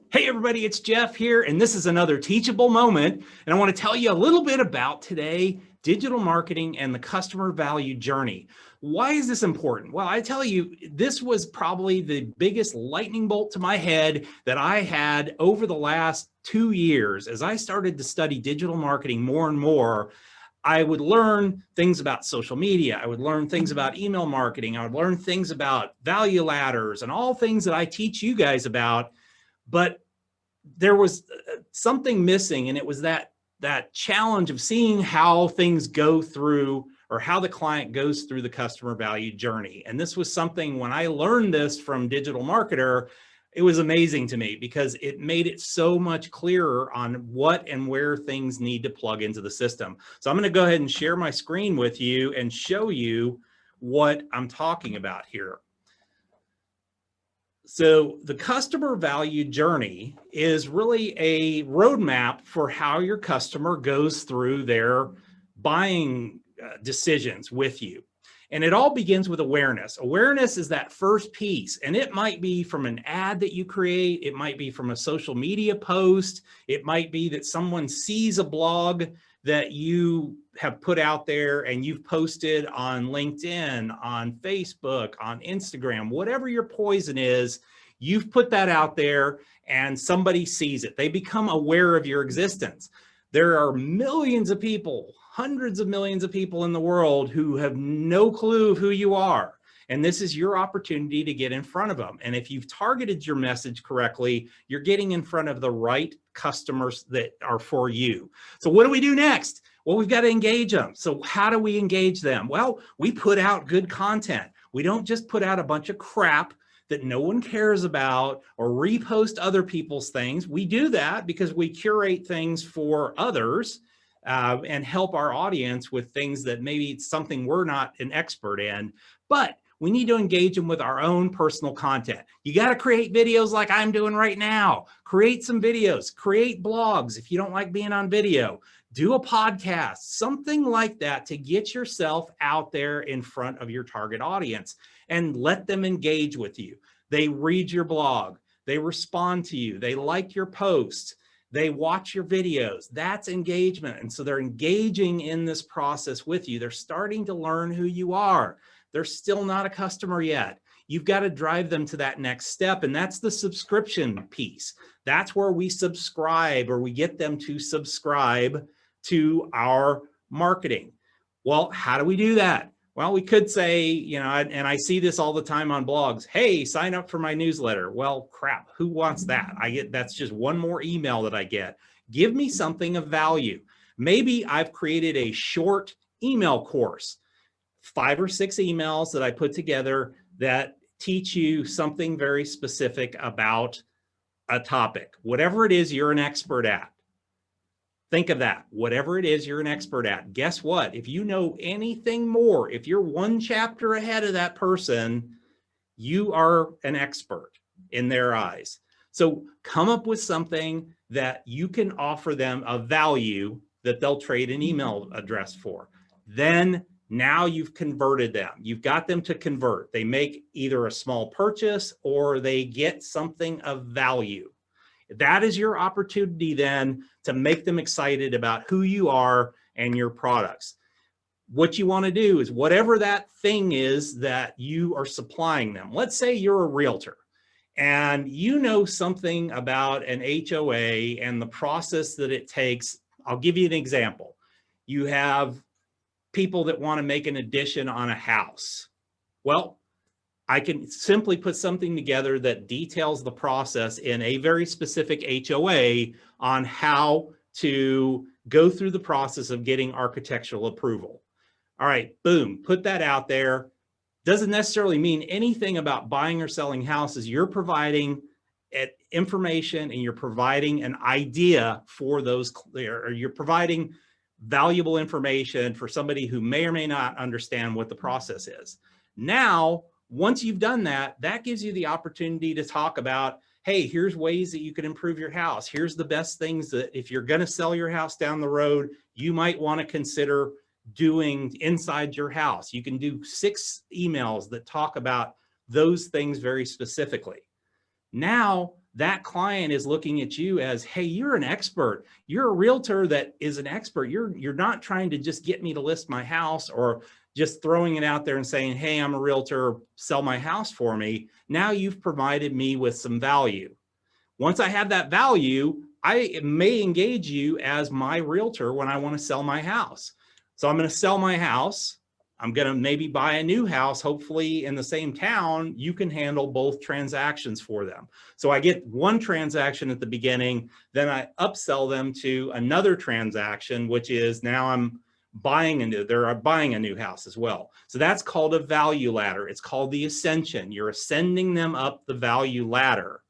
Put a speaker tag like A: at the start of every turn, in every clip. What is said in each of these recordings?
A: Hey everybody, it's Jeff here, and this is another teachable moment. And I want to tell you a little bit about today, digital marketing and the customer value journey. Why is this important? Well, I tell you, this was probably the biggest lightning bolt to my head that I had over the last 2 years. As I started to study digital marketing more and more, I would learn things about social media. I would learn things about email marketing. I would learn things about value ladders and all things that I teach you guys about. But there was something missing, and it was that challenge of seeing how things go through, or how the client goes through the customer value journey. And this was something, when I learned this from Digital Marketer, it was amazing to me because it made it so much clearer on what and where things need to plug into the system. So I'm going to go ahead and share my screen with you and show you what I'm talking about here. So the customer value journey is really a roadmap for how your customer goes through their buying decisions with you. And it all begins with awareness. Awareness is that first piece, and it might be from an ad that you create. It might be from a social media post. It might be that someone sees a blog that you have put out there and you've posted on LinkedIn, on Facebook, on Instagram, whatever your poison is, you've put that out there and somebody sees it. They become aware of your existence. There are millions of people, hundreds of millions of people in the world who have no clue of who you are. And this is your opportunity to get in front of them. And if you've targeted your message correctly, you're getting in front of the right customers that are for you. So what do we do next? Well, we've got to engage them. So how do we engage them? Well, we put out good content. We don't just put out a bunch of crap that no one cares about or repost other people's things. We do that because we curate things for others and help our audience with things that maybe it's something we're not an expert in. But we need to engage them with our own personal content. You got to create videos like I'm doing right now. Create some videos, create blogs if you don't like being on video. Do a podcast, something like that, to get yourself out there in front of your target audience and let them engage with you. They read your blog, they respond to you, they like your posts, they watch your videos. That's engagement. And so they're engaging in this process with you. They're starting to learn who you are. They're still not a customer yet. You've got to drive them to that next step. And that's the subscription piece. That's where we subscribe, or we get them to subscribe to our marketing. Well, how do we do that? Well, we could say, and I see this all the time on blogs. Hey, sign up for my newsletter. Well, crap, who wants that? That's just one more email that I get. Give me something of value. Maybe I've created a short email course, 5 or 6 emails that I put together that teach you something very specific about a topic, whatever it is you're an expert at. Think of that. Whatever it is you're an expert at. Guess what? If you know anything more, if you're one chapter ahead of that person, you are an expert in their eyes. So come up with something that you can offer them of value that they'll trade an email address for. Then now you've converted them. You've got them to convert. They make either a small purchase or they get something of value. That is your opportunity then to make them excited about who you are and your products. What you want to do is whatever that thing is that you are supplying them. Let's say you're a realtor and you know something about an HOA and the process that it takes. I'll give you an example. You have people that want to make an addition on a house. Well, I can simply put something together that details the process in a very specific HOA on how to go through the process of getting architectural approval. All right, boom, put that out there. Doesn't necessarily mean anything about buying or selling houses. You're providing information and you're providing an idea for those, or you're providing valuable information for somebody who may or may not understand what the process is. Now, once you've done that, that gives you the opportunity to talk about, hey, here's ways that you can improve your house. Here's the best things that if you're going to sell your house down the road, you might want to consider doing inside your house. You can do 6 emails that talk about those things very specifically. Now that client is looking at you as, hey, you're an expert. You're a realtor that is an expert. You're not trying to just get me to list my house or just throwing it out there and saying, hey, I'm a realtor, sell my house for me. Now you've provided me with some value. Once I have that value, I may engage you as my realtor when I want to sell my house. So I'm going to sell my house. I'm going to maybe buy a new house, hopefully in the same town. You can handle both transactions for them. So I get one transaction at the beginning, then I upsell them to another transaction, which is now they're buying a new house as well. So that's called a value ladder. It's called the ascension. You're ascending them up the value ladder.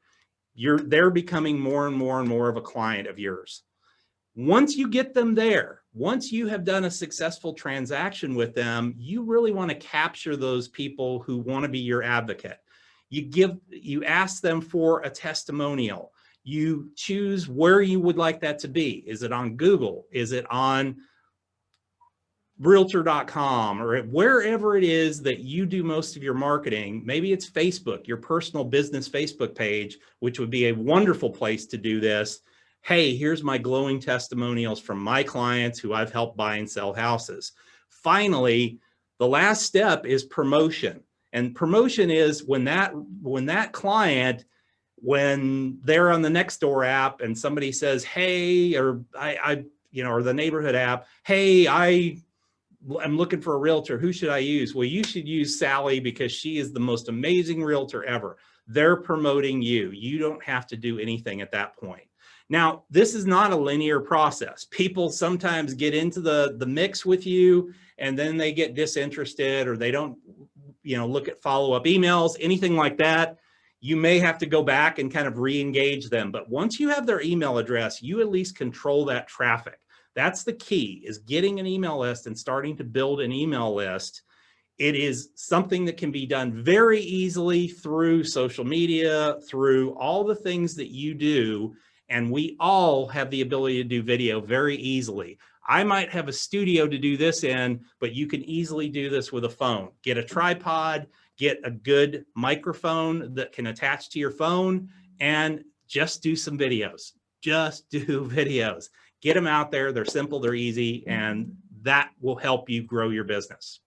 A: They're becoming more and more and more of a client of yours. Once you get them there, once you have done a successful transaction with them, you really want to capture those people who want to be your advocate. You ask them for a testimonial. You choose where you would like that to be. Is it on Google? Is it on realtor.com or wherever it is that you do most of your marketing? Maybe it's Facebook, your personal business Facebook page, which would be a wonderful place to do this. Hey, here's my glowing testimonials from my clients who I've helped buy and sell houses. Finally, the last step is promotion. And promotion is when that client, when they're on the Nextdoor app and somebody says, hey, or or the neighborhood app, hey, I'm looking for a realtor. Who should I use? Well, you should use Sally because she is the most amazing realtor ever. They're promoting you. You don't have to do anything at that point. Now, this is not a linear process. People sometimes get into the mix with you and then they get disinterested or they don't, look at follow-up emails, anything like that. You may have to go back and kind of re-engage them. But once you have their email address, you at least control that traffic. That's the key, is getting an email list and starting to build an email list. It is something that can be done very easily through social media, through all the things that you do. And we all have the ability to do video very easily. I might have a studio to do this in, but you can easily do this with a phone. Get a tripod, get a good microphone that can attach to your phone, and just do some videos. Just do videos. Get them out there. They're simple, they're easy, and that will help you grow your business.